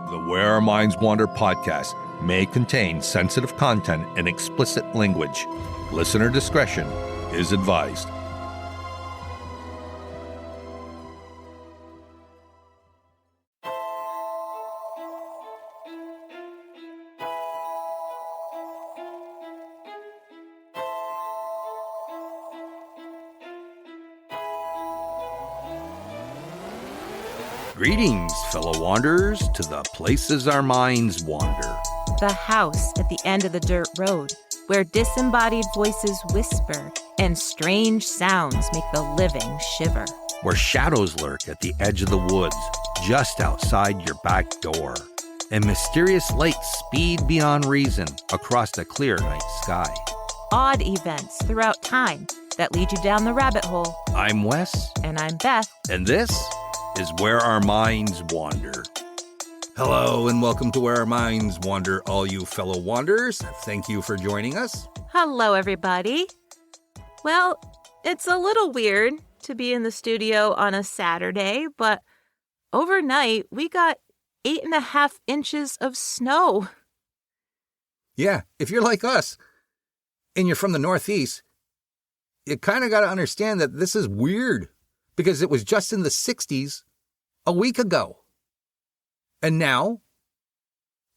The Where Our Minds Wander podcast may contain sensitive content and explicit language. Listener discretion is advised. Greetings, fellow wanderers, to the places our minds wander. The house at the end of the dirt road, where disembodied voices whisper and strange sounds make the living shiver. Where shadows lurk at the edge of the woods, just outside your back door. And mysterious lights speed beyond reason across the clear night sky. Odd events throughout time that lead you down the rabbit hole. I'm Wes. And I'm Beth. And this is Where Our Minds Wander. Hello and welcome to Where Our Minds Wander, all you fellow wanderers. Thank you for joining us. Hello, everybody. Well, it's a little weird to be in the studio on a Saturday, but overnight we got 8.5 inches of snow. Yeah, if you're like us and you're from the Northeast, you kind of got to understand that this is weird because it was just in the 60s a week ago. And now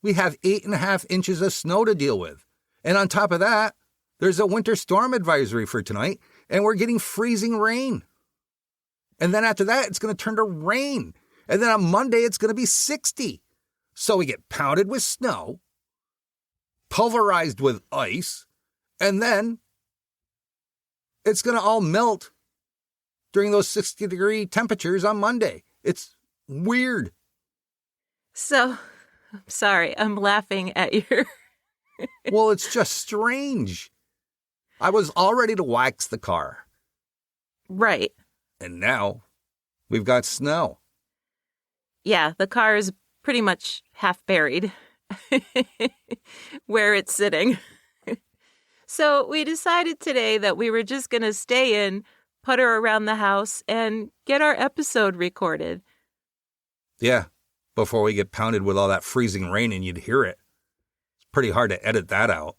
we have 8.5 inches of snow to deal with. And on top of that, there's a winter storm advisory for tonight, and we're getting freezing rain. And then after that, it's going to turn to rain. And then on Monday, it's going to be 60. So we get pounded with snow, pulverized with ice, and then it's going to all melt during those 60-degree temperatures on Monday. It's weird. So, I'm sorry, I'm laughing at your... Well, it's just strange. I was all ready to wax the car. Right. And now we've got snow. Yeah, the car is pretty much half buried where it's sitting. So we decided today that we were just going to stay in, putter around the house, and get our episode recorded. Yeah, before we get pounded with all that freezing rain and you'd hear it. It's pretty hard to edit that out.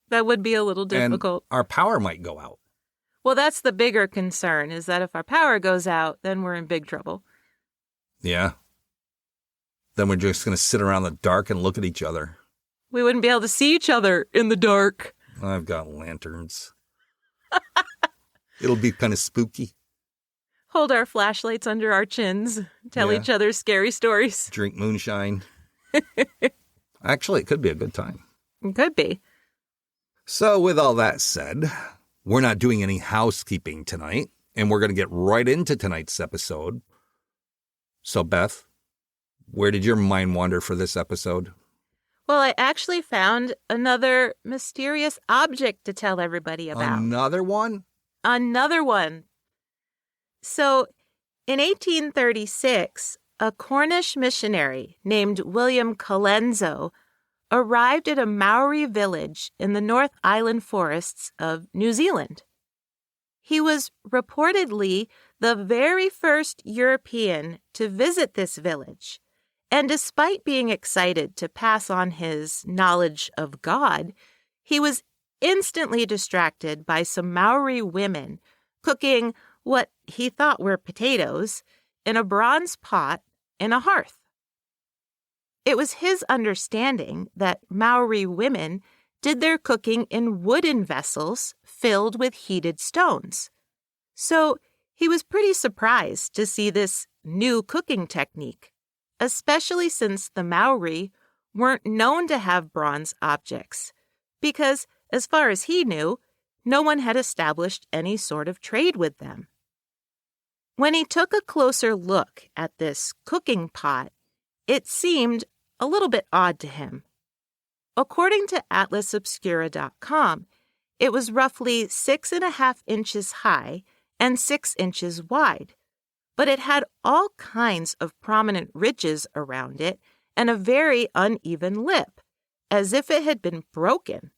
That would be a little difficult. And our power might go out. Well, that's the bigger concern, is that if our power goes out, then we're in big trouble. Yeah. Then we're just going to sit around in the dark and look at each other. We wouldn't be able to see each other in the dark. I've got lanterns. It'll be kind of spooky. Hold our flashlights under our chins. Tell each other scary stories. Drink moonshine. Actually, it could be a good time. It could be. So with all that said, we're not doing any housekeeping tonight, and we're going to get right into tonight's episode. So Beth, where did your mind wander for this episode? Well, I actually found another mysterious object to tell everybody about. Another one? Another one. So, in 1836, a Cornish missionary named William Colenso arrived at a Maori village in the North Island forests of New Zealand. He was reportedly the very first European to visit this village, and despite being excited to pass on his knowledge of God, he was instantly distracted by some Maori women cooking what he thought were potatoes in a bronze pot in a hearth. It was his understanding that Maori women did their cooking in wooden vessels filled with heated stones. So he was pretty surprised to see this new cooking technique, especially since the Maori weren't known to have bronze objects, because, as far as he knew, no one had established any sort of trade with them. When he took a closer look at this cooking pot, it seemed a little bit odd to him. According to atlasobscura.com, it was roughly 6.5 inches high and 6 inches wide, but it had all kinds of prominent ridges around it and a very uneven lip, as if it had been broken.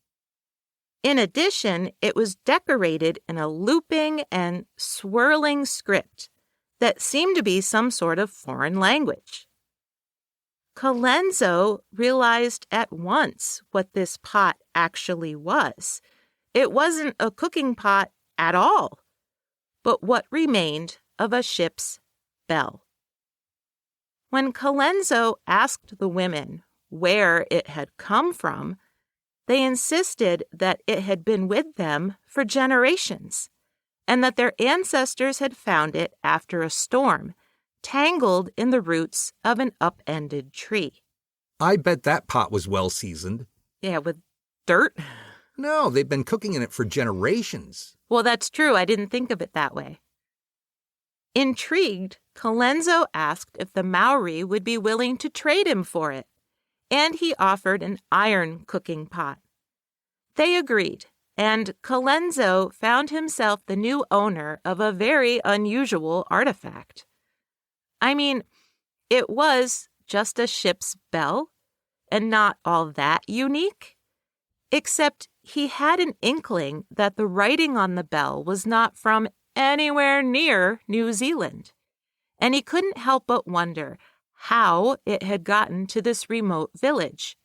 In addition, it was decorated in a looping and swirling script that seemed to be some sort of foreign language. Colenso realized at once what this pot actually was. It wasn't a cooking pot at all, but what remained of a ship's bell. When Colenso asked the women where it had come from, they insisted that it had been with them for generations, and that their ancestors had found it after a storm, tangled in the roots of an upended tree. I bet that pot was well seasoned. Yeah, with dirt? No, they've been cooking in it for generations. Well, that's true. I didn't think of it that way. Intrigued, Colenso asked if the Maori would be willing to trade him for it, and he offered an iron cooking pot. They agreed, and Colenso found himself the new owner of a very unusual artifact. I mean, it was just a ship's bell, and not all that unique, except he had an inkling that the writing on the bell was not from anywhere near New Zealand, and he couldn't help but wonder how it had gotten to this remote village,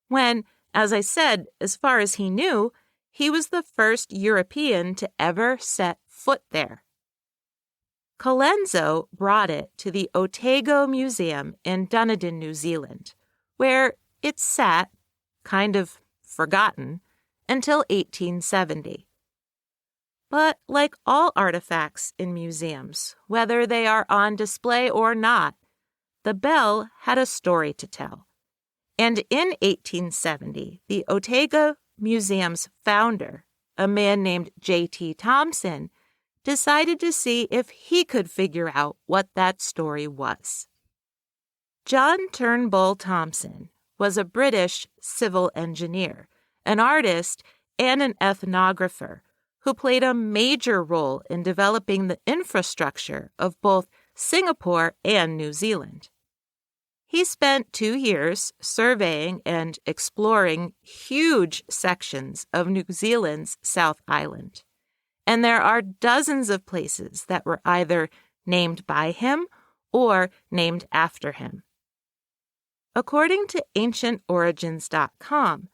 when, as I said, as far as he knew, he was the first European to ever set foot there. Colenso brought it to the Otago Museum in Dunedin, New Zealand, where it sat, kind of forgotten, until 1870. But like all artifacts in museums, whether they are on display or not, the bell had a story to tell. And in 1870, the Otago Museum's founder, a man named J.T. Thompson, decided to see if he could figure out what that story was. John Turnbull Thompson was a British civil engineer, an artist, and an ethnographer who played a major role in developing the infrastructure of both Singapore and New Zealand. He spent 2 years surveying and exploring huge sections of New Zealand's South Island, and there are dozens of places that were either named by him or named after him. According to AncientOrigins.com,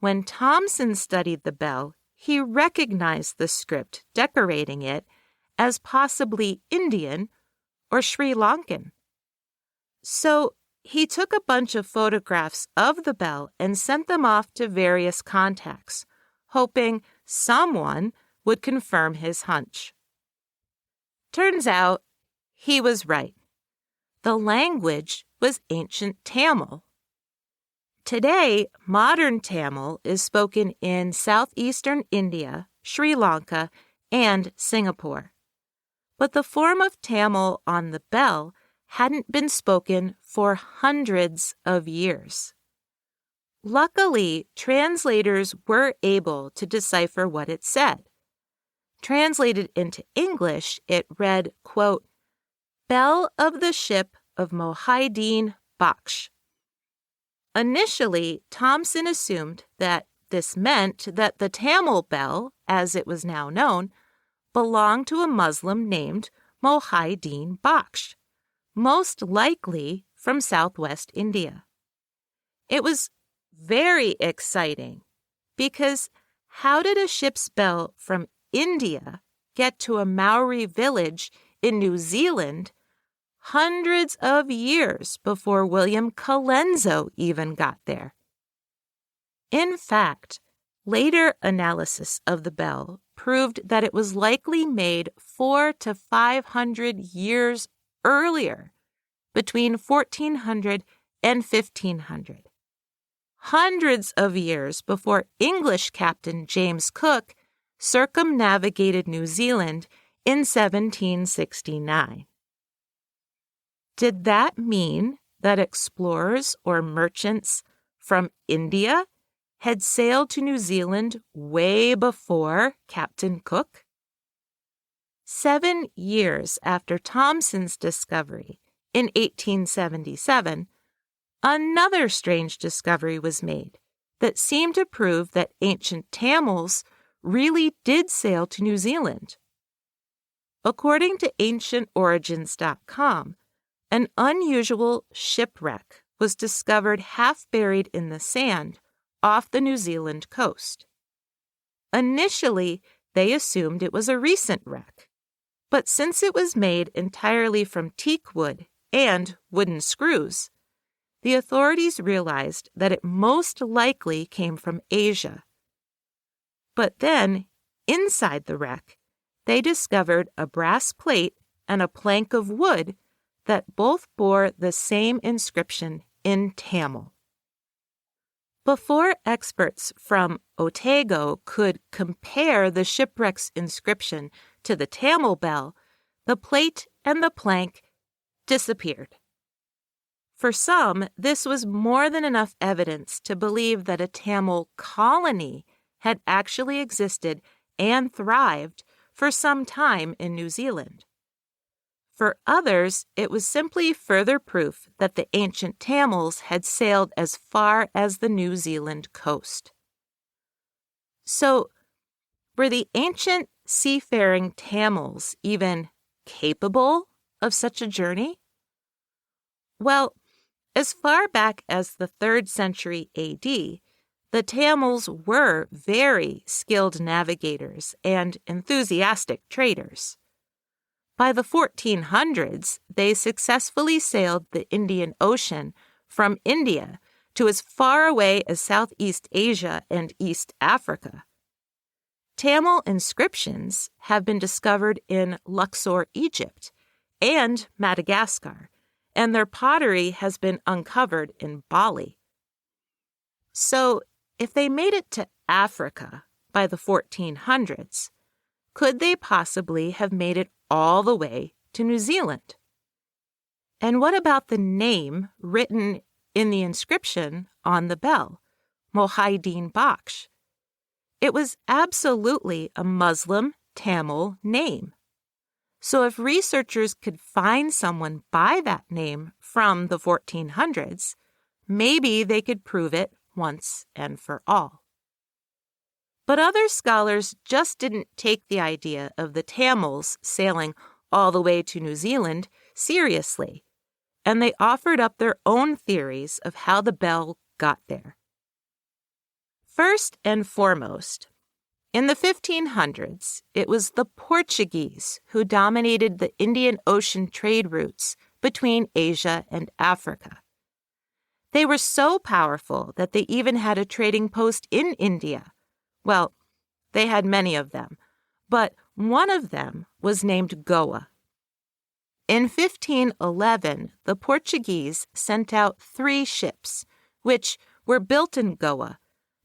when Thompson studied the bell, he recognized the script decorating it as possibly Indian or Sri Lankan. So he took a bunch of photographs of the bell and sent them off to various contacts, hoping someone would confirm his hunch. Turns out he was right. The language was ancient Tamil. Today, modern Tamil is spoken in southeastern India, Sri Lanka, and Singapore. But the form of Tamil on the bell hadn't been spoken for hundreds of years. Luckily, translators were able to decipher what it said. Translated into English, it read, quote, "Bell of the ship of Mohaiddin Baksh." Initially, Thompson assumed that this meant that the Tamil bell, as it was now known, belonged to a Muslim named Mohaiddin Baksh, most likely from southwest India. It was very exciting because how did a ship's bell from India get to a Maori village in New Zealand hundreds of years before William Colenso even got there? In fact, later analysis of the bell proved that it was likely made 400 to 500 years earlier, between 1400 and 1500. Hundreds of years before English Captain James Cook circumnavigated New Zealand in 1769. Did that mean that explorers or merchants from India had sailed to New Zealand way before Captain Cook? 7 years after Thompson's discovery, in 1877, another strange discovery was made that seemed to prove that ancient Tamils really did sail to New Zealand. According to AncientOrigins.com, an unusual shipwreck was discovered half buried in the sand off the New Zealand coast. Initially, they assumed it was a recent wreck, but since it was made entirely from teak wood and wooden screws, the authorities realized that it most likely came from Asia. But then, inside the wreck, they discovered a brass plate and a plank of wood that both bore the same inscription in Tamil. Before experts from Otago could compare the shipwreck's inscription to the Tamil bell, the plate and the plank disappeared. For some, this was more than enough evidence to believe that a Tamil colony had actually existed and thrived for some time in New Zealand. For others, it was simply further proof that the ancient Tamils had sailed as far as the New Zealand coast. So, were the ancient seafaring Tamils even capable of such a journey? Well, as far back as the 3rd century AD, the Tamils were very skilled navigators and enthusiastic traders. By the 1400s, they successfully sailed the Indian Ocean from India to as far away as Southeast Asia and East Africa. Tamil inscriptions have been discovered in Luxor, Egypt, and Madagascar, and their pottery has been uncovered in Bali. So, if they made it to Africa by the 1400s, could they possibly have made it all the way to New Zealand? And what about the name written in the inscription on the bell, Mohaiddin Baksh? It was absolutely a Muslim Tamil name. So if researchers could find someone by that name from the 1400s, maybe they could prove it once and for all. But other scholars just didn't take the idea of the Tamils sailing all the way to New Zealand seriously, and they offered up their own theories of how the bell got there. First and foremost, in the 1500s, it was the Portuguese who dominated the Indian Ocean trade routes between Asia and Africa. They were so powerful that they even had a trading post in India. Well, they had many of them, but one of them was named Goa. In 1511, the Portuguese sent out 3 ships, which were built in Goa,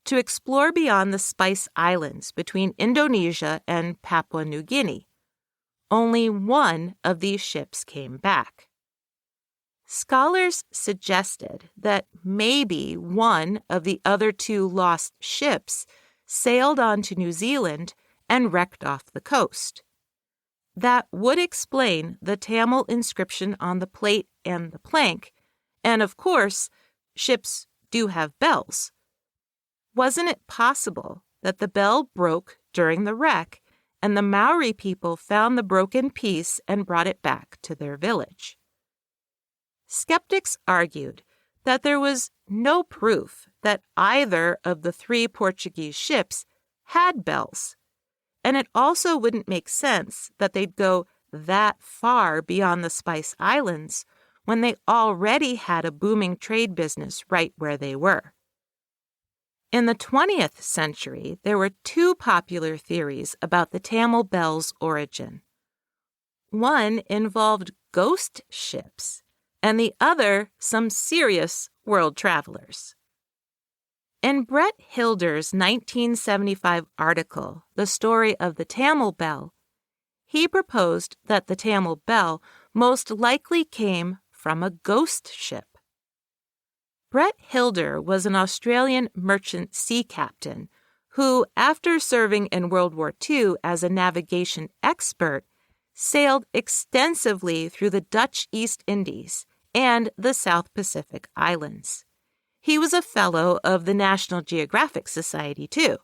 to explore beyond the Spice Islands between Indonesia and Papua New Guinea. Only one of these ships came back. Scholars suggested that maybe one of the other 2 lost ships sailed on to New Zealand and wrecked off the coast. That would explain the Tamil inscription on the plate and the plank, and of course, ships do have bells. Wasn't it possible that the bell broke during the wreck and the Maori people found the broken piece and brought it back to their village? Skeptics argued that there was no proof that either of the 3 Portuguese ships had bells, and it also wouldn't make sense that they'd go that far beyond the Spice Islands when they already had a booming trade business right where they were. In the 20th century, there were 2 popular theories about the Tamil bell's origin. One involved ghost ships, and the other some serious world travelers. In Brett Hilder's 1975 article, The Story of the Tamil Bell, he proposed that the Tamil Bell most likely came from a ghost ship. Brett Hilder was an Australian merchant sea captain who, after serving in World War II as a navigation expert, sailed extensively through the Dutch East Indies and the South Pacific Islands. He was a fellow of the National Geographic Society, too.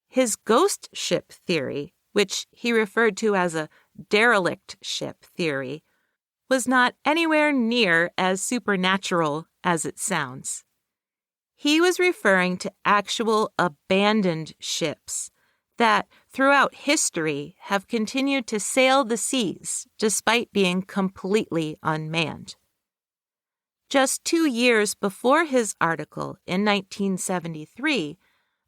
His ghost ship theory, which he referred to as a derelict ship theory, was not anywhere near as supernatural as it sounds. He was referring to actual abandoned ships that, throughout history, have continued to sail the seas despite being completely unmanned. Just 2 years before his article in 1973,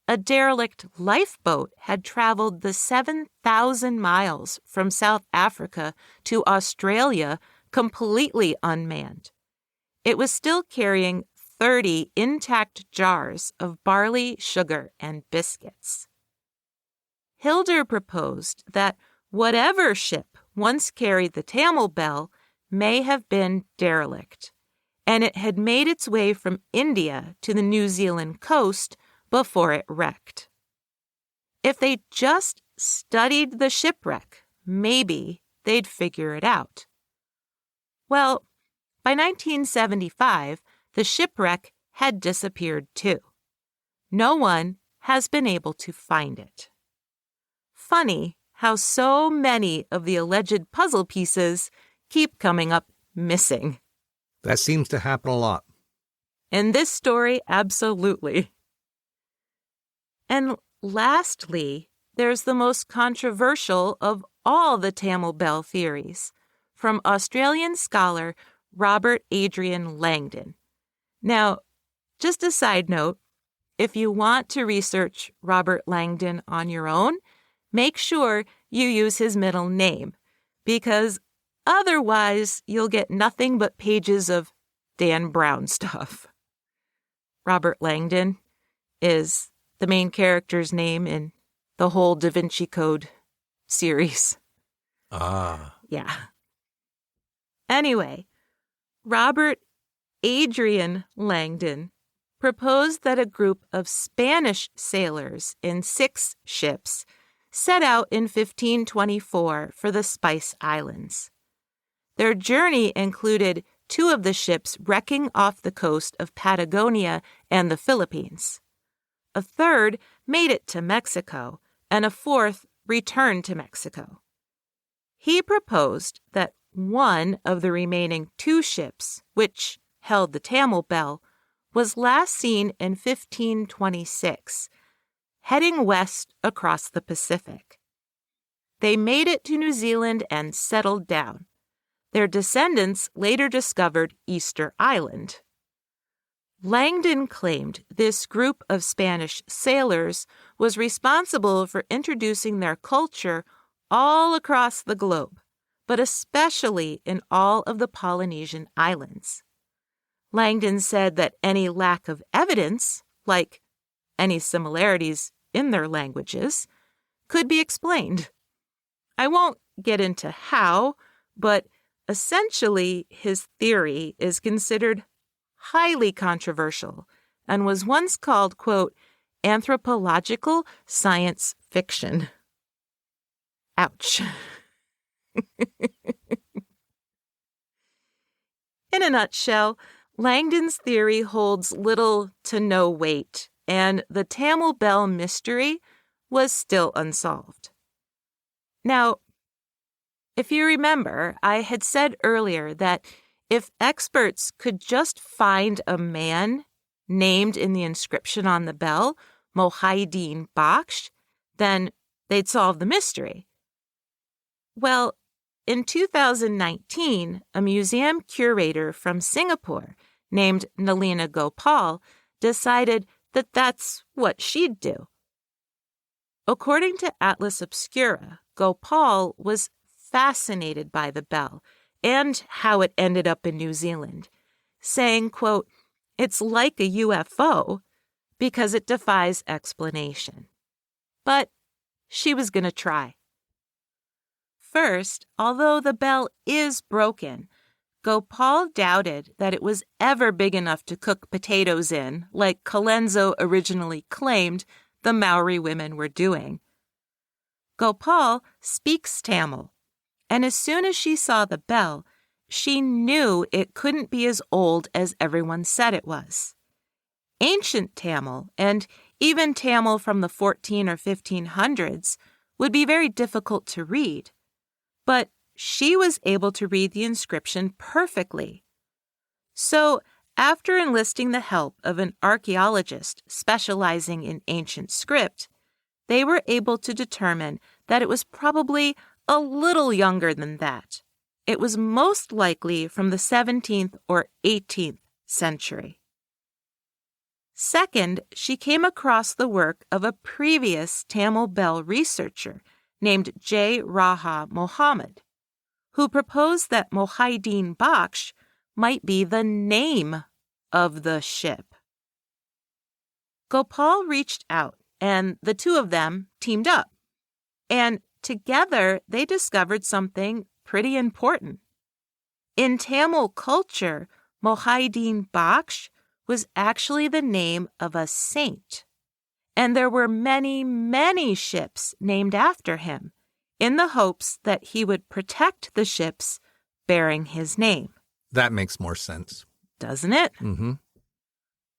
a derelict lifeboat had traveled the 7,000 miles from South Africa to Australia completely unmanned. It was still carrying 30 intact jars of barley, sugar, and biscuits. Hilder proposed that whatever ship once carried the Tamil Bell may have been derelict, and it had made its way from India to the New Zealand coast before it wrecked. If they just studied the shipwreck, maybe they'd figure it out. Well, by 1975, the shipwreck had disappeared too. No one has been able to find it. Funny how so many of the alleged puzzle pieces keep coming up missing. That seems to happen a lot. In this story, absolutely. And lastly, there's the most controversial of all the Tamil Bell theories, from Australian scholar Robert Adrian Langdon. Now, just a side note, if you want to research Robert Langdon on your own, make sure you use his middle name, because otherwise you'll get nothing but pages of Dan Brown stuff. Robert Langdon is the main character's name in the whole Da Vinci Code series. Ah. Yeah. Anyway, Robert Adrian Langdon proposed that a group of Spanish sailors in 6 ships set out in 1524 for the Spice Islands. Their journey included 2 of the ships wrecking off the coast of Patagonia and the Philippines. A third made it to Mexico, and a 4th returned to Mexico. He proposed that one of the remaining 2 ships, which held the Tamil Bell, was last seen in 1526, heading west across the Pacific. They made it to New Zealand and settled down. Their descendants later discovered Easter Island. Langdon claimed this group of Spanish sailors was responsible for introducing their culture all across the globe, but especially in all of the Polynesian islands. Langdon said that any lack of evidence, like any similarities in their languages, could be explained. I won't get into how, but essentially his theory is considered highly controversial and was once called, quote, anthropological science fiction. Ouch. In a nutshell, Langdon's theory holds little to no weight, and the Tamil Bell mystery was still unsolved. Now, if you remember, I had said earlier that if experts could just find a man named in the inscription on the bell, Mohaiddin Baksh, then they'd solve the mystery. Well, in 2019, a museum curator from Singapore named Nalina Gopal decided that that's what she'd do. According to Atlas Obscura, Gopal was fascinated by the bell and how it ended up in New Zealand, saying, quote, it's like a UFO because it defies explanation. But she was going to try. First, although the bell is broken, Gopal doubted that it was ever big enough to cook potatoes in, like Colenso originally claimed the Maori women were doing. Gopal speaks Tamil, and as soon as she saw the bell, she knew it couldn't be as old as everyone said it was. Ancient Tamil, and even Tamil from the 14 or 1500s, would be very difficult to read. But she was able to read the inscription perfectly. So, after enlisting the help of an archaeologist specializing in ancient script, they were able to determine that it was probably a little younger than that. It was most likely from the 17th or 18th century. Second, she came across the work of a previous Tamil Bell researcher named J. Raha Mohammed, who proposed that Mohaiddin Baksh might be the name of the ship. Gopal reached out, and the two of them teamed up. And together, they discovered something pretty important. In Tamil culture, Mohaiddin Baksh was actually the name of a saint. And there were many, many ships named after him, in the hopes that he would protect the ships bearing his name. That makes more sense. Doesn't it? Mm-hmm.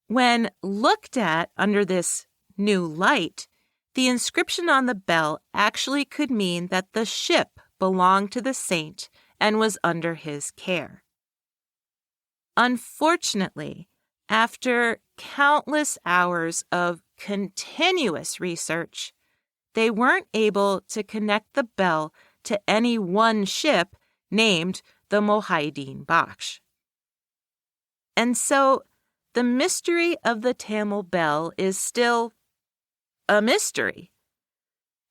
When looked at under this new light, the inscription on the bell actually could mean that the ship belonged to the saint and was under his care. Unfortunately, after countless hours of continuous research, they weren't able to connect the bell to any one ship named the Mohaiddin Baksh. And so, the mystery of the Tamil Bell is still a mystery.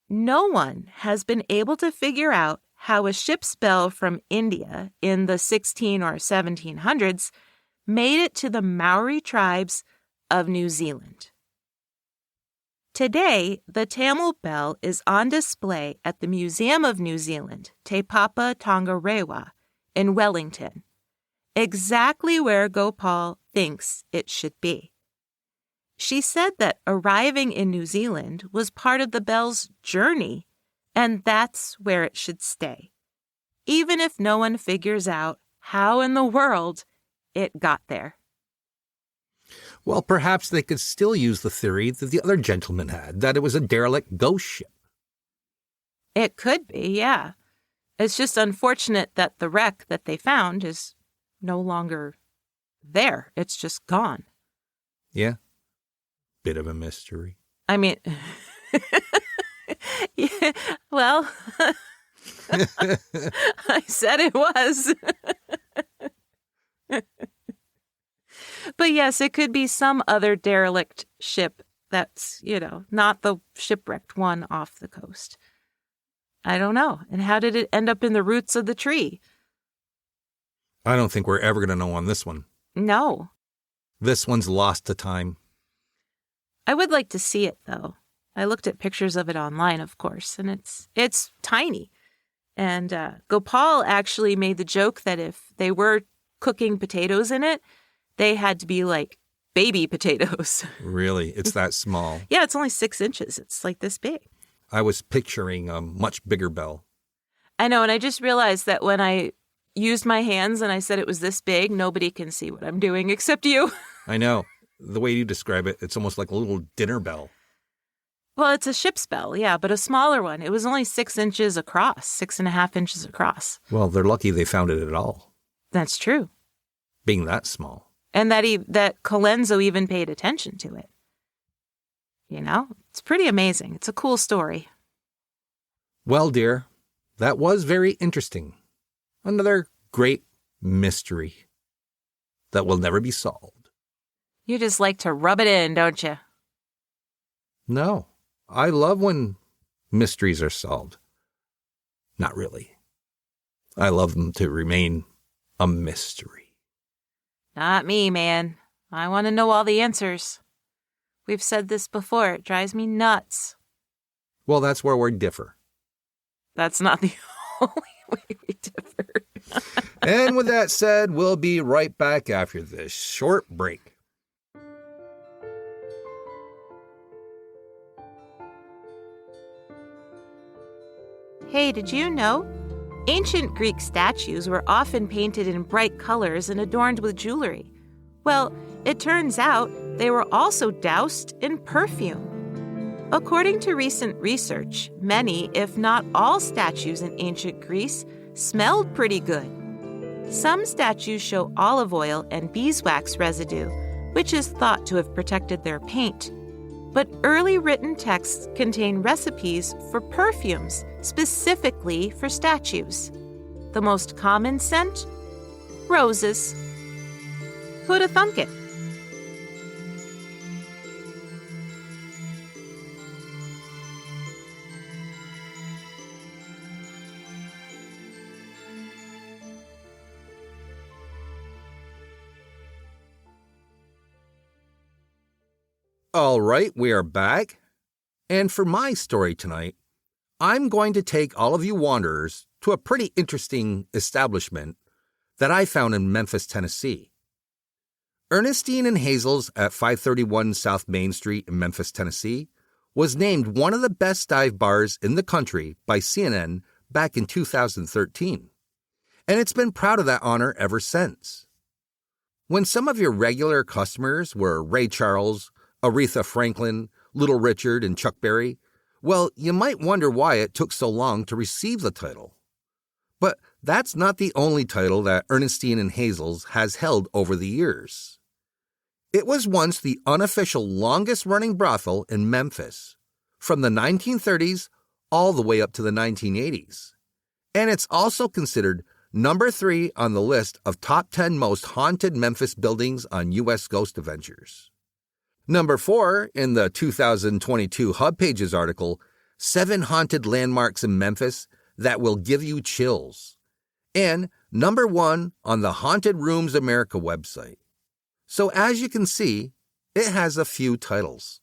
No one has been able to figure out how a ship's bell from India in the 16 or 1700s made it to the Maori tribes of New Zealand. Today, the Tamil Bell is on display at the Museum of New Zealand, Te Papa Tongarewa, in Wellington, exactly where Gopal thinks it should be. She said that arriving in New Zealand was part of the bell's journey, and that's where it should stay, even if no one figures out how in the world it got there. Well, perhaps they could still use the theory that the other gentleman had, that it was a derelict ghost ship. It could be, yeah. It's just unfortunate that the wreck that they found is no longer there. It's just gone. Yeah. Bit of a mystery. I mean, yeah, well, I said it was. But yes, it could be some other derelict ship that's, not the shipwrecked one off the coast. I don't know. And how did it end up in the roots of the tree? I don't think we're ever going to know on this one. No. This one's lost to time. I would like to see it, though. I looked at pictures of it online, of course, and it's tiny. And Gopal actually made the joke that if they were cooking potatoes in it, they had to be like baby potatoes. Really? It's that small? Yeah, it's only 6 inches. It's like this big. I was picturing a much bigger bell. I know, and I just realized that when I used my hands and I said it was this big, nobody can see what I'm doing except you. I know. The way you describe it, it's almost like a little dinner bell. Well, it's a ship's bell, yeah, but a smaller one. It was only 6 inches across, 6.5 inches across. Well, they're lucky they found it at all. That's true. Being that small. And that Colenso even paid attention to it. It's pretty amazing. It's a cool story. Well, dear, that was very interesting. Another great mystery that will never be solved. You just like to rub it in, don't you? No, I love when mysteries are solved. Not really. I love them to remain a mystery. Not me, man. I want to know all the answers. We've said this before. It drives me nuts. Well, that's where we differ. That's not the only way we differ. And with that said, we'll be right back after this short break. Hey, did you know? Ancient Greek statues were often painted in bright colors and adorned with jewelry. Well, it turns out they were also doused in perfume. According to recent research, many, if not all, statues in ancient Greece smelled pretty good. Some statues show olive oil and beeswax residue, which is thought to have protected their paint. But early written texts contain recipes for perfumes, specifically for statues. The most common scent? Roses. Who'd have thunk it? All right, we are back. And for my story tonight, I'm going to take all of you wanderers to a pretty interesting establishment that I found in Memphis, Tennessee. Ernestine and Hazel's at 531 South Main Street in Memphis, Tennessee, was named one of the best dive bars in the country by CNN back in 2013. And it's been proud of that honor ever since. When some of your regular customers were Ray Charles, Aretha Franklin, Little Richard, and Chuck Berry, well, you might wonder why it took so long to receive the title. But that's not the only title that Ernestine and Hazel's has held over the years. It was once the unofficial longest-running brothel in Memphis, from the 1930s all the way up to the 1980s. And it's also considered number 3 on the list of top 10 most haunted Memphis buildings on U.S. Ghost Adventures. Number 4 in the 2022 Hub Pages article, 7 Haunted Landmarks in Memphis That Will Give You Chills. And number 1 on the Haunted Rooms America website. So as you can see, it has a few titles.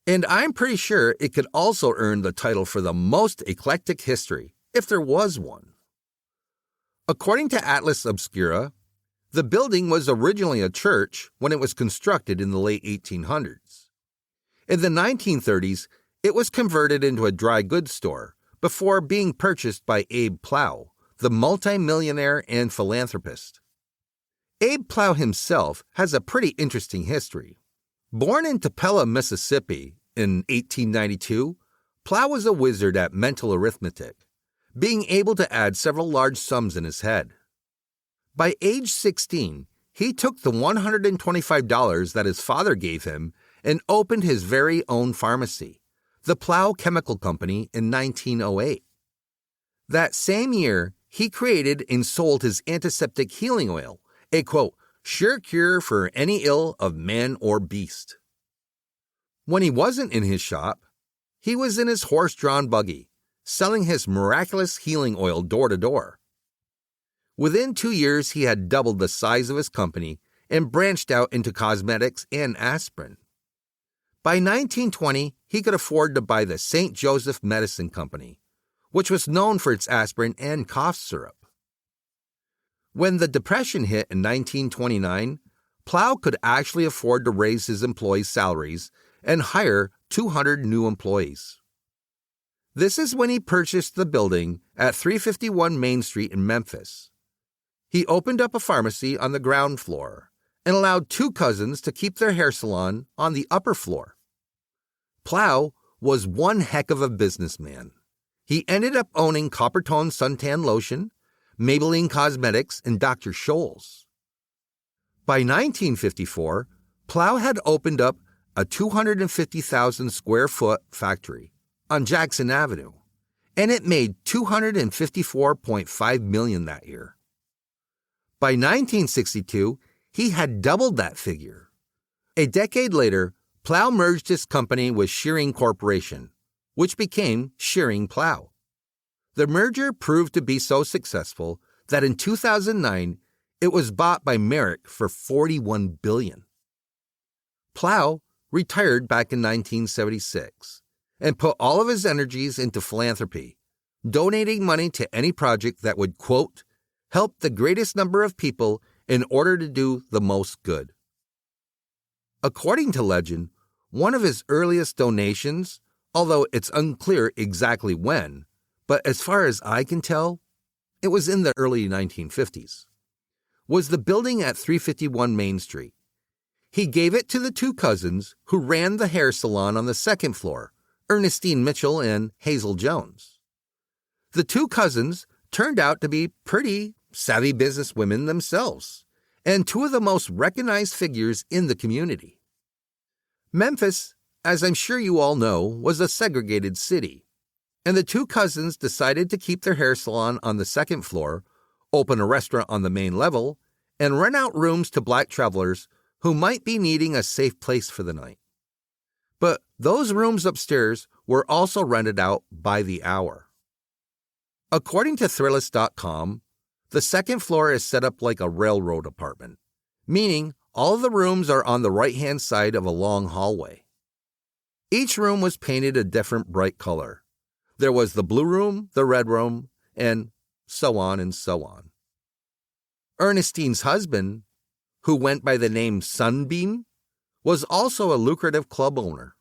And I'm pretty sure it could also earn the title for the most eclectic history, if there was one. According to Atlas Obscura, the building was originally a church when it was constructed in the late 1800s. In the 1930s, it was converted into a dry goods store before being purchased by Abe Plow, the multimillionaire and philanthropist. Abe Plow himself has a pretty interesting history. Born in Tupelo, Mississippi in 1892, Plow was a wizard at mental arithmetic, being able to add several large sums in his head. By age 16, he took the $125 that his father gave him and opened his very own pharmacy, the Plow Chemical Company, in 1908. That same year, he created and sold his antiseptic healing oil, a, quote, sure cure for any ill of man or beast. When he wasn't in his shop, he was in his horse-drawn buggy, selling his miraculous healing oil door to door. Within 2 years, he had doubled the size of his company and branched out into cosmetics and aspirin. By 1920, he could afford to buy the St. Joseph Medicine Company, which was known for its aspirin and cough syrup. When the Depression hit in 1929, Plow could actually afford to raise his employees' salaries and hire 200 new employees. This is when he purchased the building at 351 Main Street in Memphis. He opened up a pharmacy on the ground floor and allowed 2 cousins to keep their hair salon on the upper floor. Plow was one heck of a businessman. He ended up owning Coppertone Suntan Lotion, Maybelline Cosmetics, and Dr. Scholl's. By 1954, Plow had opened up a 250,000 square foot factory on Jackson Avenue, and it made $254.5 million that year. By 1962, he had doubled that figure. A decade later, Plow merged his company with Shearing Corporation, which became Shearing Plow. The merger proved to be so successful that in 2009, it was bought by Merrick for $41 billion. Plow retired back in 1976 and put all of his energies into philanthropy, donating money to any project that would, quote, help the greatest number of people in order to do the most good. According to legend, one of his earliest donations, although it's unclear exactly when, but as far as I can tell, it was in the early 1950s, was the building at 351 Main Street. He gave it to the 2 cousins who ran the hair salon on the second floor, Ernestine Mitchell and Hazel Jones. The 2 cousins turned out to be pretty savvy businesswomen themselves, and two of the most recognized figures in the community. Memphis, as I'm sure you all know, was a segregated city, and the two cousins decided to keep their hair salon on the second floor, open a restaurant on the main level, and rent out rooms to black travelers who might be needing a safe place for the night. But those rooms upstairs were also rented out by the hour. According to Thrillist.com, the second floor is set up like a railroad apartment, meaning all of the rooms are on the right-hand side of a long hallway. Each room was painted a different bright color. There was the blue room, the red room, and so on and so on. Ernestine's husband, who went by the name Sunbeam, was also a lucrative club owner.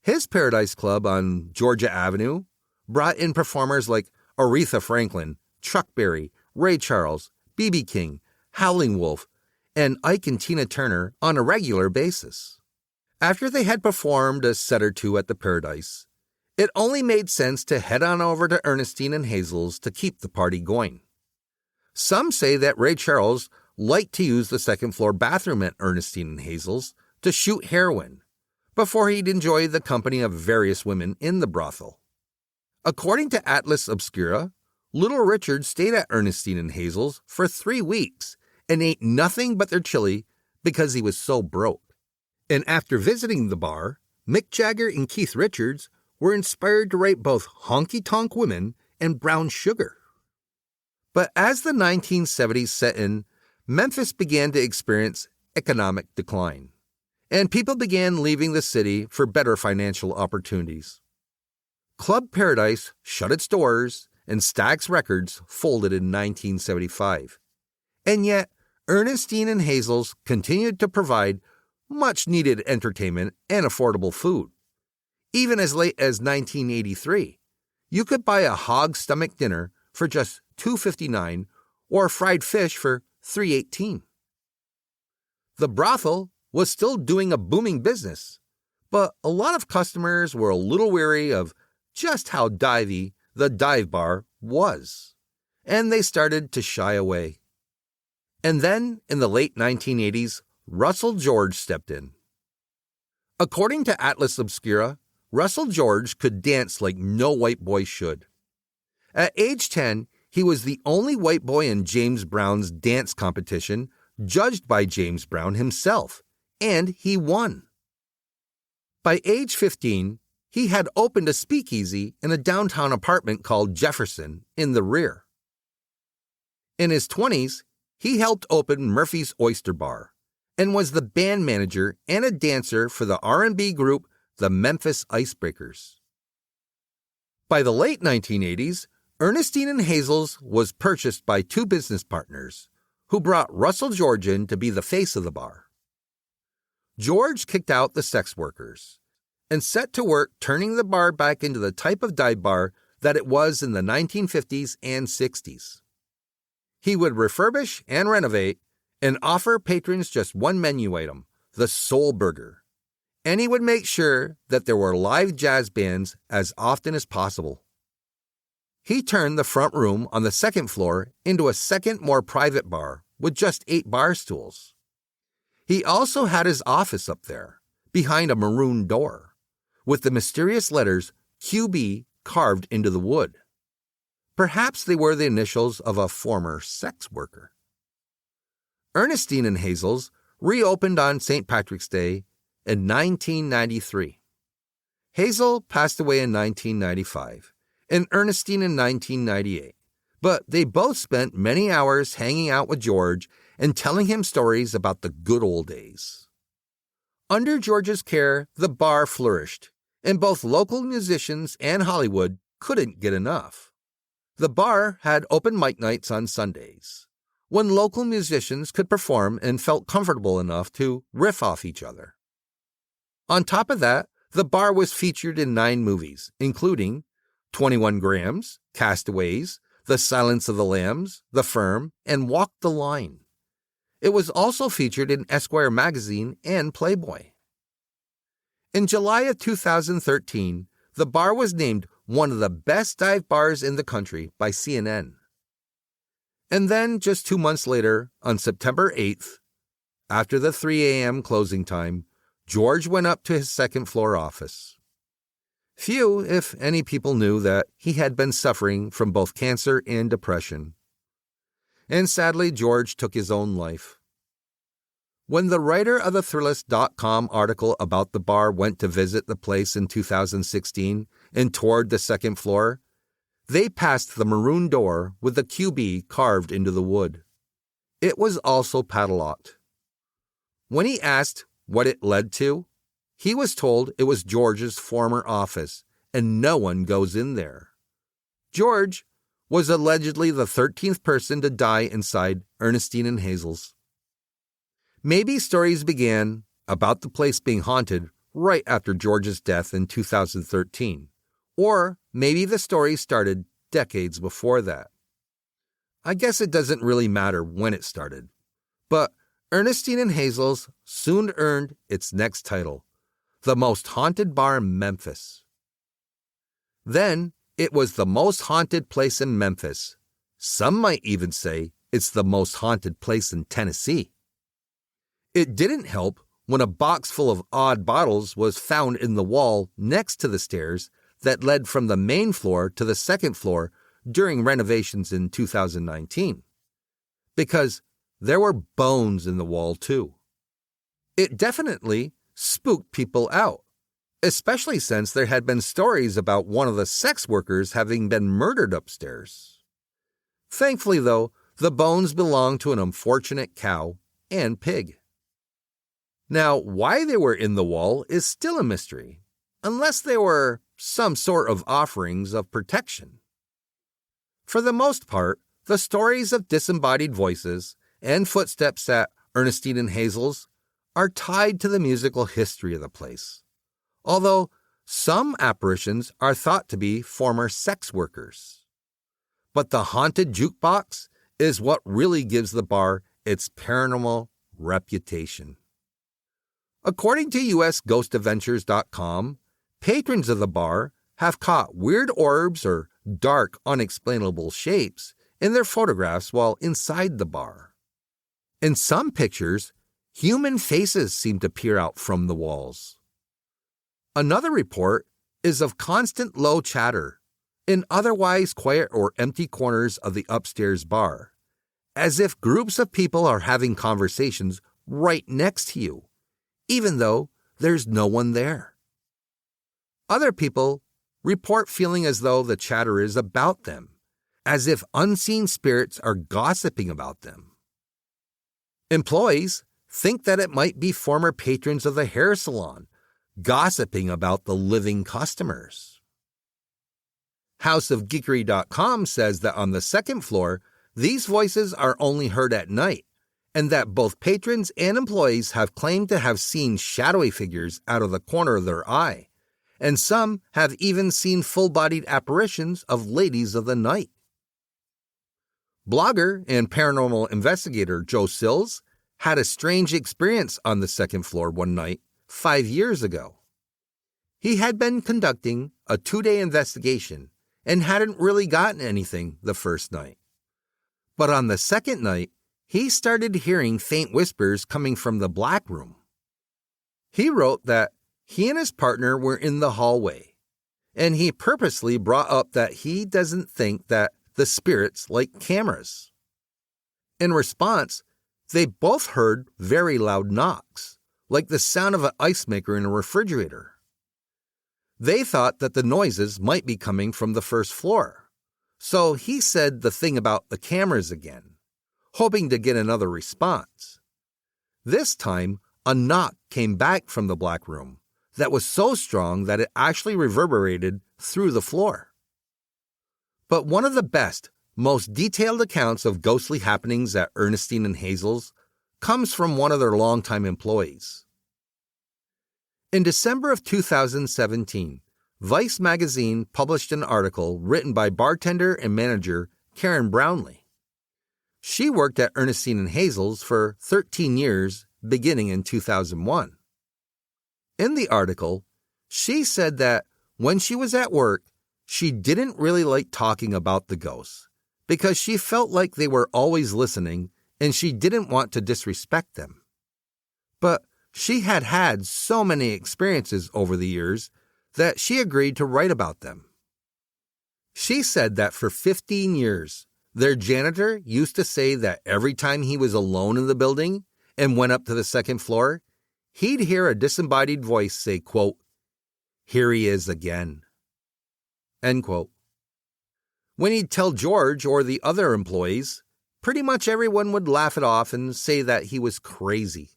His Paradise Club on Georgia Avenue brought in performers like Aretha Franklin, Chuck Berry, Ray Charles, B.B. King, Howling Wolf, and Ike and Tina Turner on a regular basis. After they had performed a set or two at the Paradise, it only made sense to head on over to Ernestine and Hazel's to keep the party going. Some say that Ray Charles liked to use the second-floor bathroom at Ernestine and Hazel's to shoot heroin, before he'd enjoy the company of various women in the brothel. According to Atlas Obscura, Little Richard stayed at Ernestine and Hazel's for 3 weeks and ate nothing but their chili because he was so broke. And after visiting the bar, Mick Jagger and Keith Richards were inspired to write both honky-tonk women and brown sugar. But as the 1970s set in, Memphis began to experience economic decline, and people began leaving the city for better financial opportunities. Club Paradise shut its doors, and Stax Records folded in 1975. And yet, Ernestine and Hazel's continued to provide much-needed entertainment and affordable food. Even as late as 1983, you could buy a hog stomach dinner for just $2.59 or fried fish for $3.18. The brothel was still doing a booming business, but a lot of customers were a little weary of just how divey the dive bar was, and they started to shy away. And then, in the late 1980s, Russell George stepped in. According to Atlas Obscura, Russell George could dance like no white boy should. At age 10, he was the only white boy in James Brown's dance competition, judged by James Brown himself, and he won. By age 15, he had opened a speakeasy in a downtown apartment called Jefferson in the rear. In his 20s, he helped open Murphy's Oyster Bar and was the band manager and a dancer for the R&B group the Memphis Icebreakers. By the late 1980s, Ernestine and Hazel's was purchased by two business partners who brought Russell George in to be the face of the bar. George kicked out the sex workers and set to work turning the bar back into the type of dive bar that it was in the 1950s and 60s. He would refurbish and renovate and offer patrons just one menu item, the Soul Burger. And he would make sure that there were live jazz bands as often as possible. He turned the front room on the second floor into a second, more private bar with just 8 bar stools. He also had his office up there, behind a maroon door, with the mysterious letters QB carved into the wood. Perhaps they were the initials of a former sex worker. Ernestine and Hazel's reopened on St. Patrick's Day in 1993. Hazel passed away in 1995, and Ernestine in 1998, but they both spent many hours hanging out with George and telling him stories about the good old days. Under George's care, the bar flourished, and both local musicians and Hollywood couldn't get enough. The bar had open mic nights on Sundays, when local musicians could perform and felt comfortable enough to riff off each other. On top of that, the bar was featured in 9 movies, including 21 Grams, Castaways, The Silence of the Lambs, The Firm, and Walk the Line. It was also featured in Esquire magazine and Playboy. In July of 2013, the bar was named one of the best dive bars in the country by CNN. And then, just 2 months later, on September 8th, after the 3 a.m. closing time, George went up to his second-floor office. Few, if any, people knew that he had been suffering from both cancer and depression. And sadly, George took his own life. When the writer of the Thrillist.com article about the bar went to visit the place in 2016 and toured the second floor, they passed the maroon door with the QB carved into the wood. It was also padlocked. When he asked what it led to, he was told it was George's former office, and no one goes in there. George was allegedly the 13th person to die inside Ernestine and Hazel's. Maybe stories began about the place being haunted right after George's death in 2013, or maybe the story started decades before that. I guess it doesn't really matter when it started, but Ernestine and Hazel's soon earned its next title, the most haunted bar in Memphis. Then, it was the most haunted place in Memphis. Some might even say it's the most haunted place in Tennessee. It didn't help when a box full of odd bottles was found in the wall next to the stairs that led from the main floor to the second floor during renovations in 2019. Because there were bones in the wall too. It definitely spooked people out, especially since there had been stories about one of the sex workers having been murdered upstairs. Thankfully, though, the bones belonged to an unfortunate cow and pig. Now, why they were in the wall is still a mystery, unless they were some sort of offerings of protection. For the most part, the stories of disembodied voices and footsteps at Ernestine and Hazel's are tied to the musical history of the place, although some apparitions are thought to be former sex workers. But the haunted jukebox is what really gives the bar its paranormal reputation. According to USGhostAdventures.com, patrons of the bar have caught weird orbs or dark, unexplainable shapes in their photographs while inside the bar. In some pictures, human faces seem to peer out from the walls. Another report is of constant low chatter in otherwise quiet or empty corners of the upstairs bar, as if groups of people are having conversations right next to you, even though there's no one there. Other people report feeling as though the chatter is about them, as if unseen spirits are gossiping about them. Employees think that it might be former patrons of the hair salon gossiping about the living customers. HouseofGeekery.com says that on the second floor, these voices are only heard at night, and that both patrons and employees have claimed to have seen shadowy figures out of the corner of their eye, and some have even seen full-bodied apparitions of ladies of the night. Blogger and paranormal investigator Joe Sills had a strange experience on the second floor one night 5 years ago. He had been conducting a 2-day investigation and hadn't really gotten anything the first night. But on the second night, he started hearing faint whispers coming from the black room. He wrote that he and his partner were in the hallway, and he purposely brought up that he doesn't think that the spirits like cameras. In response, they both heard very loud knocks, like the sound of an ice maker in a refrigerator. They thought that the noises might be coming from the first floor, so he said the thing about the cameras again, hoping to get another response. This time, a knock came back from the black room that was so strong that it actually reverberated through the floor. But one of the best, most detailed accounts of ghostly happenings at Ernestine and Hazel's comes from one of their longtime employees. In December of 2017, Vice magazine published an article written by bartender and manager Karen Brownlee. She worked at Ernestine and Hazel's for 13 years, beginning in 2001. In the article, she said that when she was at work, she didn't really like talking about the ghosts because she felt like they were always listening and she didn't want to disrespect them. But she had had so many experiences over the years that she agreed to write about them. She said that for 15 years, their janitor used to say that every time he was alone in the building and went up to the second floor, he'd hear a disembodied voice say, quote, "Here he is again," end quote. When he'd tell George or the other employees, pretty much everyone would laugh it off and say that he was crazy.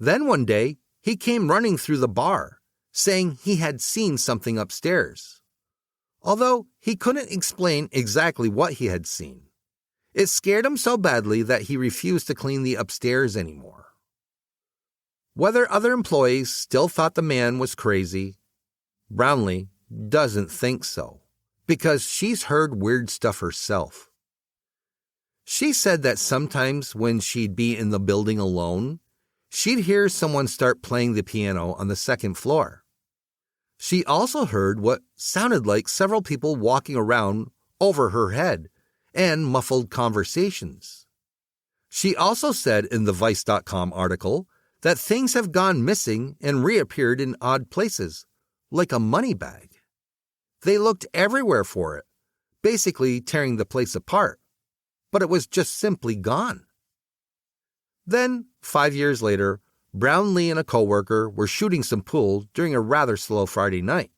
Then one day, he came running through the bar, saying he had seen something upstairs. Although he couldn't explain exactly what he had seen. It scared him so badly that he refused to clean the upstairs anymore. Whether other employees still thought the man was crazy, Brownlee doesn't think so, because she's heard weird stuff herself. She said that sometimes when she'd be in the building alone, she'd hear someone start playing the piano on the second floor. She also heard what sounded like several people walking around over her head and muffled conversations. She also said in the Vice.com article that things have gone missing and reappeared in odd places, like a money bag. They looked everywhere for it, basically tearing the place apart, but it was just simply gone. Then, 5 years later, Brownlee and a coworker were shooting some pool during a rather slow Friday night.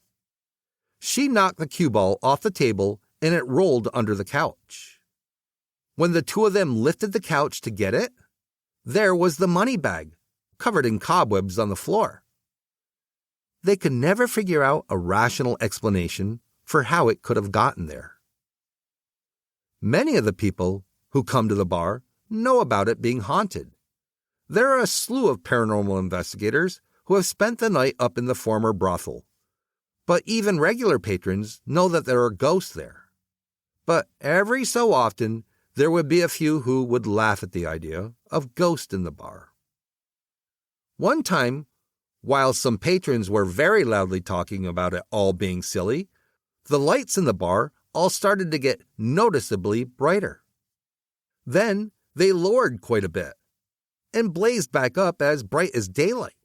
She knocked the cue ball off the table and it rolled under the couch. When the two of them lifted the couch to get it, there was the money bag, covered in cobwebs on the floor. They could never figure out a rational explanation for how it could have gotten there. Many of the people who come to the bar know about it being haunted. There are a slew of paranormal investigators who have spent the night up in the former brothel. But even regular patrons know that there are ghosts there. But every so often, there would be a few who would laugh at the idea of ghosts in the bar. One time, while some patrons were very loudly talking about it all being silly, the lights in the bar all started to get noticeably brighter. Then they lowered quite a bit and blazed back up as bright as daylight.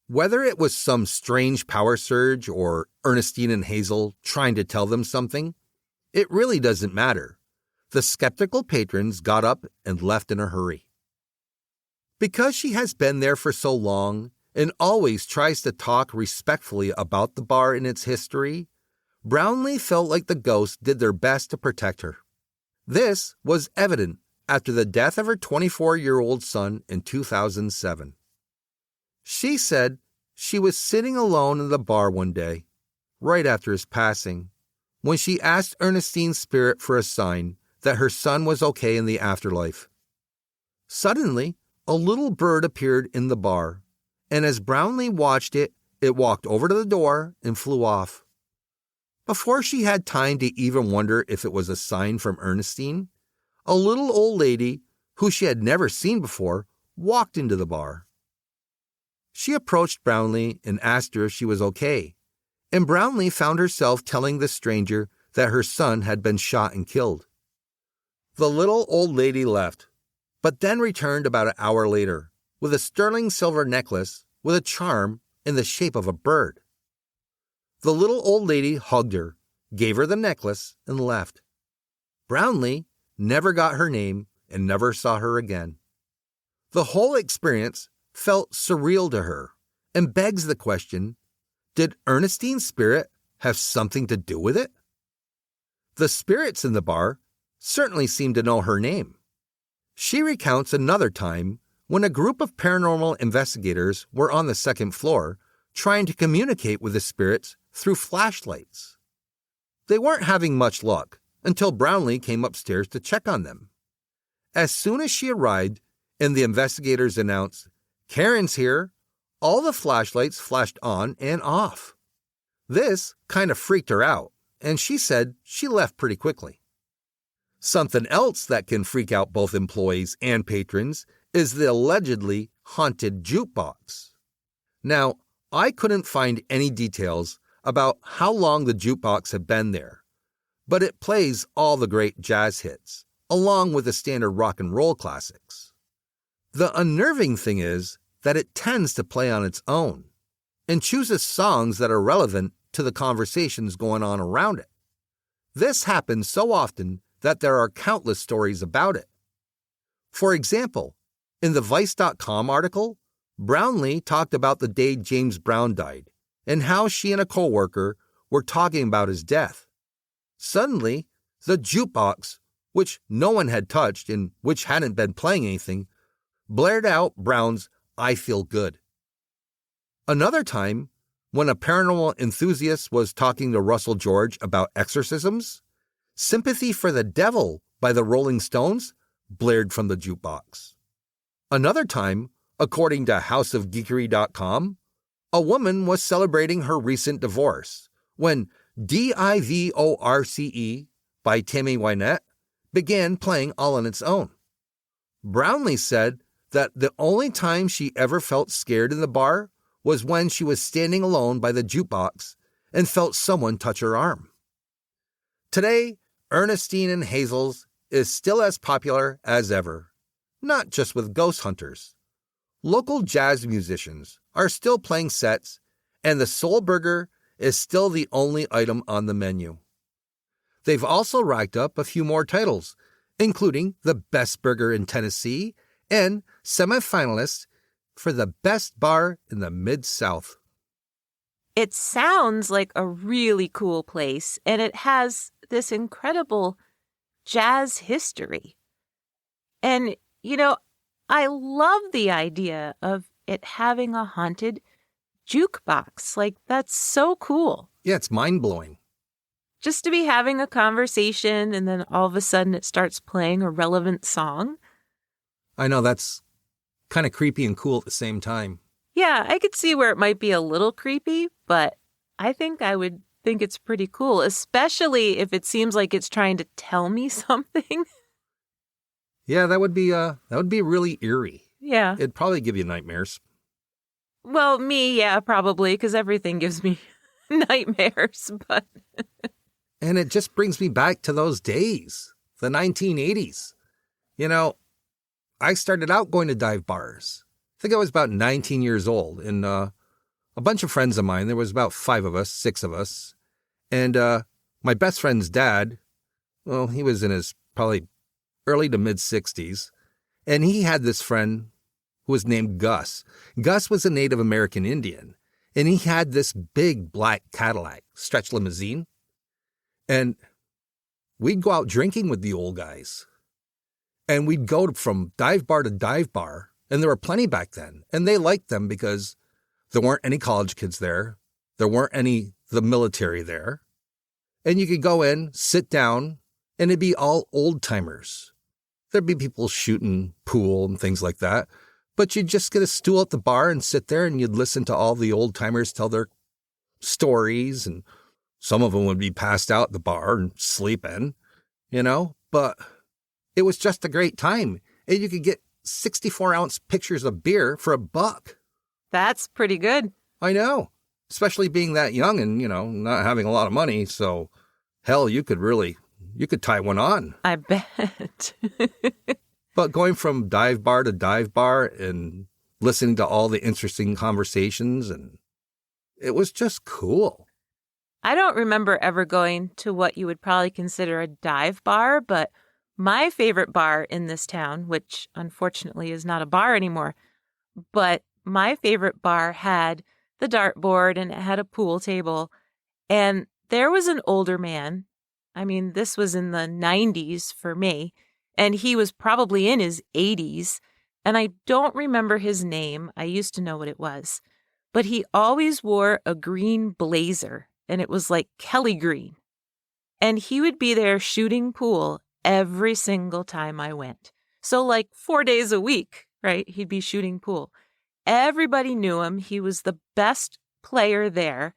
Whether it was some strange power surge or Ernestine and Hazel trying to tell them something, it really doesn't matter. The skeptical patrons got up and left in a hurry. Because she has been there for so long and always tries to talk respectfully about the bar and its history, Brownlee felt like the ghosts did their best to protect her. This was evident after the death of her 24-year-old son in 2007. She said she was sitting alone in the bar one day, right after his passing, when she asked Ernestine's spirit for a sign that her son was okay in the afterlife. Suddenly, a little bird appeared in the bar, and as Brownlee watched it, it walked over to the door and flew off. Before she had time to even wonder if it was a sign from Ernestine, a little old lady, who she had never seen before, walked into the bar. She approached Brownlee and asked her if she was okay, and Brownlee found herself telling the stranger that her son had been shot and killed. The little old lady left, but then returned about an hour later with a sterling silver necklace with a charm in the shape of a bird. The little old lady hugged her, gave her the necklace, and left. Brownlee never got her name and never saw her again. The whole experience felt surreal to her and begs the question, did Ernestine's spirit have something to do with it? The spirits in the bar certainly seem to know her name. She recounts another time when a group of paranormal investigators were on the second floor trying to communicate with the spirits through flashlights. They weren't having much luck until Brownlee came upstairs to check on them. As soon as she arrived and the investigators announced, "Karen's here," all the flashlights flashed on and off. This kind of freaked her out, and she said she left pretty quickly. Something else that can freak out both employees and patrons is the allegedly haunted jukebox. Now, I couldn't find any details about how long the jukebox had been there, but it plays all the great jazz hits, along with the standard rock and roll classics. The unnerving thing is that it tends to play on its own and chooses songs that are relevant to the conversations going on around it. This happens so often that there are countless stories about it. For example, in the Vice.com article, Brownlee talked about the day James Brown died and how she and a coworker were talking about his death. Suddenly, the jukebox, which no one had touched and which hadn't been playing anything, blared out Brown's "I Feel Good." Another time, when a paranormal enthusiast was talking to Russell George about exorcisms, "Sympathy for the Devil" by the Rolling Stones blared from the jukebox. Another time, according to houseofgeekery.com, a woman was celebrating her recent divorce when "Divorce" by Tammy Wynette began playing all on its own. Brownlee said that the only time she ever felt scared in the bar was when she was standing alone by the jukebox and felt someone touch her arm. Today, Ernestine and Hazel's is still as popular as ever, not just with ghost hunters. Local jazz musicians are still playing sets, and the Soul Burger is still the only item on the menu. They've also racked up a few more titles, including the Best Burger in Tennessee and semifinalists for the best bar in the Mid-South. It sounds like a really cool place, and it has this incredible jazz history. And, I love the idea of it having a haunted jukebox. Like, that's so cool. Yeah, it's mind-blowing. Just to be having a conversation and then all of a sudden it starts playing a relevant song. I know, that's kind of creepy and cool at the same time. Yeah, I could see where it might be a little creepy, but I think I would think it's pretty cool, especially if it seems like it's trying to tell me something. Yeah, that would be really eerie. Yeah. It'd probably give you nightmares. Well, me, yeah, probably, because everything gives me nightmares, but... And it just brings me back to those days, the 1980s. I started out going to dive bars. I think I was about 19 years old, and a bunch of friends of mine, there was about 6 of us, and my best friend's dad, well, he was in his probably early to mid-60s, and he had this friend who was named Gus. Gus was a Native American Indian, and he had this big black Cadillac, stretch limousine, and we'd go out drinking with the old guys. And we'd go from dive bar to dive bar, and there were plenty back then. And they liked them because there weren't any college kids there. There weren't the military there. And you could go in, sit down, and it'd be all old timers. There'd be people shooting pool and things like that. But you'd just get a stool at the bar and sit there, and you'd listen to all the old timers tell their stories. And some of them would be passed out at the bar and sleeping, but it was just a great time. And you could get 64-ounce pictures of beer for $1. That's pretty good. I know, especially being that young and, not having a lot of money. So, hell, you could tie one on. I bet. But going from dive bar to dive bar and listening to all the interesting conversations, and it was just cool. I don't remember ever going to what you would probably consider a dive bar, but my favorite bar in this town, which unfortunately is not a bar anymore, but my favorite bar had the dartboard and it had a pool table. And there was an older man. I mean, this was in the 90s for me, and he was probably in his 80s. And I don't remember his name. I used to know what it was, but he always wore a green blazer. And it was like Kelly green. And he would be there shooting pool every single time I went. So like 4 days a week, right? He'd be shooting pool. Everybody knew him. He was the best player there.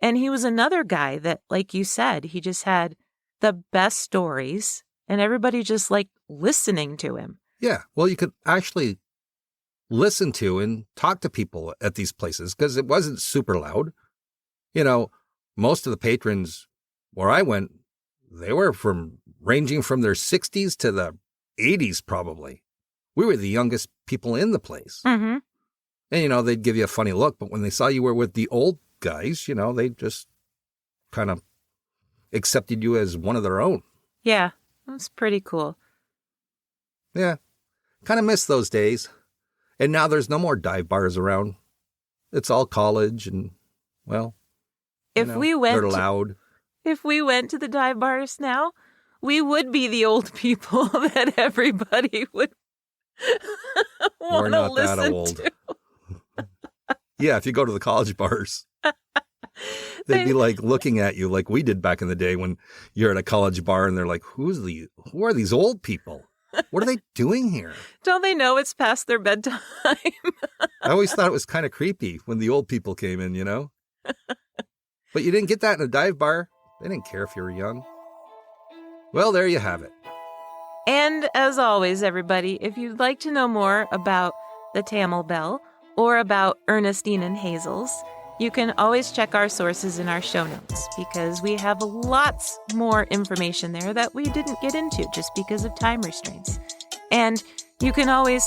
And he was another guy that, like you said, he just had the best stories. And everybody just liked listening to him. Yeah. Well, you could actually listen to and talk to people at these places because it wasn't super loud. most of the patrons where I went, they were ranging from their 60s to the 80s, probably. We were the youngest people in the place. Mm-hmm. And, they'd give you a funny look, but when they saw you were with the old guys, they just kind of accepted you as one of their own. Yeah, it was pretty cool. Yeah, kind of miss those days. And now there's no more dive bars around. It's all college and, well, they're loud. If we went to the dive bars now, we would be the old people that everybody would want to listen that old. to. Yeah, if you go to the college bars, they'd be like looking at you like we did back in the day when you're at a college bar and they're like, who are these old people? What are they doing here? Don't they know it's past their bedtime? I always thought it was kind of creepy when the old people came in, But you didn't get that in a dive bar. They didn't care if you were young. Well, there you have it. And as always, everybody, if you'd like to know more about the Tamil Bell or about Ernestine and Hazel's, you can always check our sources in our show notes because we have lots more information there that we didn't get into just because of time restraints. And you can always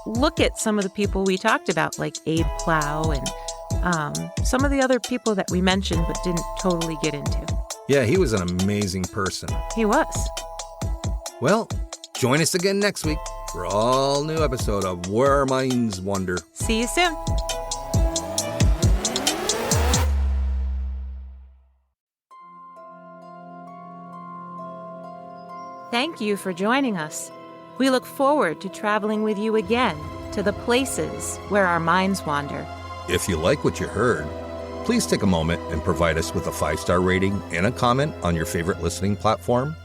look at some of the people we talked about, like Abe Plow and some of the other people that we mentioned but didn't totally get into. Yeah, he was an amazing person. He was. Well, join us again next week for an all-new episode of Where Our Minds Wander. See you soon. Thank you for joining us. We look forward to traveling with you again to the places where our minds wander. If you like what you heard, please take a moment and provide us with a 5-star rating and a comment on your favorite listening platform.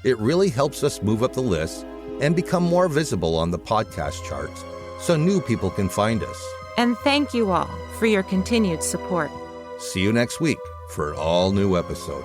It really helps us move up the list and become more visible on the podcast charts so new people can find us. And thank you all for your continued support. See you next week for an all-new episode.